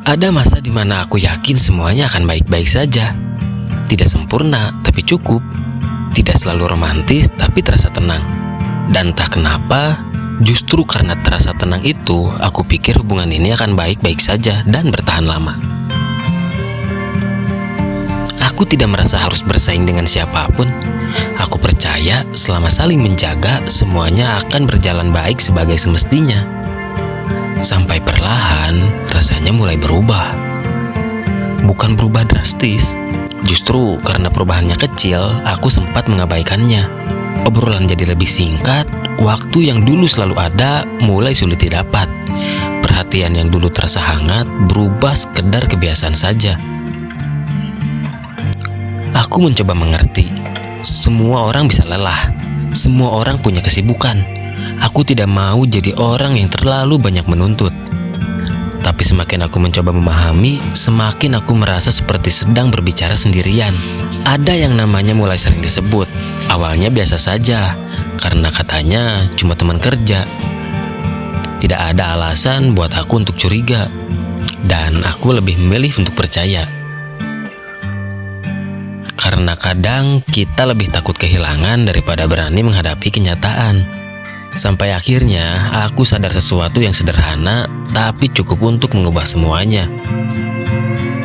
Ada masa di mana aku yakin semuanya akan baik-baik saja. Tidak sempurna, tapi cukup. Tidak selalu romantis, tapi terasa tenang. Dan entah kenapa, justru karena terasa tenang itu, aku pikir hubungan ini akan baik-baik saja dan bertahan lama. Aku tidak merasa harus bersaing dengan siapapun. Aku percaya selama saling menjaga, semuanya akan berjalan baik sebagai semestinya. Sampai perlahan, rasanya mulai berubah. Bukan berubah drastis, justru karena perubahannya kecil, aku sempat mengabaikannya. Obrolan jadi lebih singkat, waktu yang dulu selalu ada mulai sulit didapat. Perhatian yang dulu terasa hangat berubah sekedar kebiasaan saja. Aku mencoba mengerti, semua orang bisa lelah, semua orang punya kesibukan. Aku tidak mau jadi orang yang terlalu banyak menuntut. Tapi semakin aku mencoba memahami, semakin aku merasa seperti sedang berbicara sendirian. Ada yang namanya mulai sering disebut. Awalnya biasa saja, karena katanya cuma teman kerja. Tidak ada alasan buat aku untuk curiga, dan aku lebih memilih untuk percaya. Karena kadang kita lebih takut kehilangan daripada berani menghadapi kenyataan. Sampai akhirnya aku sadar sesuatu yang sederhana tapi cukup untuk mengubah semuanya.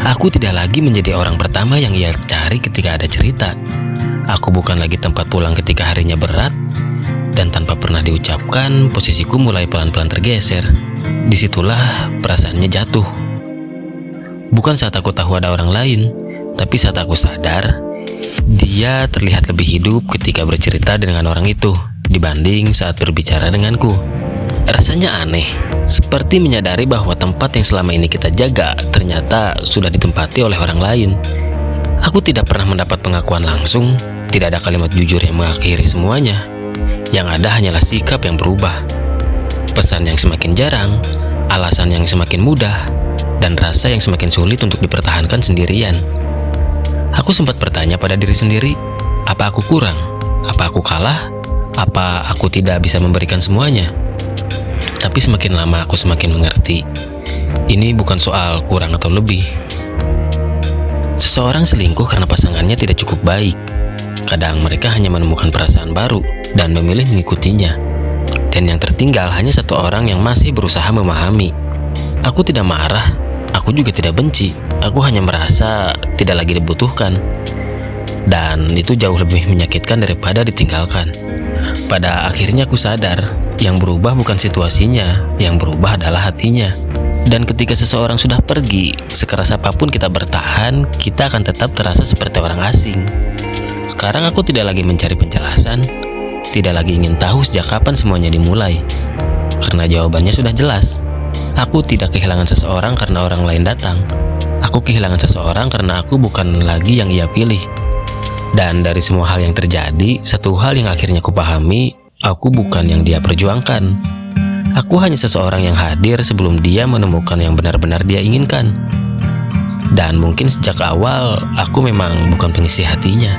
Aku tidak lagi menjadi orang pertama yang ia cari ketika ada cerita. Aku bukan lagi tempat pulang ketika harinya berat. Dan tanpa pernah diucapkan, posisiku mulai pelan-pelan tergeser. Disitulah perasaannya jatuh. Bukan saat aku tahu ada orang lain, tapi saat aku sadar dia terlihat lebih hidup ketika bercerita dengan orang itu dibanding saat berbicara denganku. Rasanya aneh, seperti menyadari bahwa tempat yang selama ini kita jaga ternyata sudah ditempati oleh orang lain. Aku tidak pernah mendapat pengakuan langsung, tidak ada kalimat jujur yang mengakhiri semuanya. Yang ada hanyalah sikap yang berubah, pesan yang semakin jarang, alasan yang semakin mudah, dan rasa yang semakin sulit untuk dipertahankan sendirian. Aku sempat bertanya pada diri sendiri, apa aku kurang? Apa aku kalah? Apa aku tidak bisa memberikan semuanya? Tapi semakin lama aku semakin mengerti, ini bukan soal kurang atau lebih. Seseorang selingkuh karena pasangannya tidak cukup baik. Kadang mereka hanya menemukan perasaan baru dan memilih mengikutinya. Dan yang tertinggal hanya satu orang yang masih berusaha memahami. Aku tidak marah, aku juga tidak benci. Aku hanya merasa tidak lagi dibutuhkan. Dan itu jauh lebih menyakitkan daripada ditinggalkan. Pada akhirnya aku sadar, yang berubah bukan situasinya, yang berubah adalah hatinya. Dan ketika seseorang sudah pergi, sekeras apapun kita bertahan, kita akan tetap terasa seperti orang asing. Sekarang aku tidak lagi mencari penjelasan, tidak lagi ingin tahu sejak kapan semuanya dimulai. Karena jawabannya sudah jelas. Aku tidak kehilangan seseorang karena orang lain datang. Aku kehilangan seseorang karena aku bukan lagi yang ia pilih. Dan dari semua hal yang terjadi, satu hal yang akhirnya kupahami, aku bukan yang dia perjuangkan. Aku hanya seseorang yang hadir sebelum dia menemukan yang benar-benar dia inginkan. Dan mungkin sejak awal, aku memang bukan pengisi hatinya.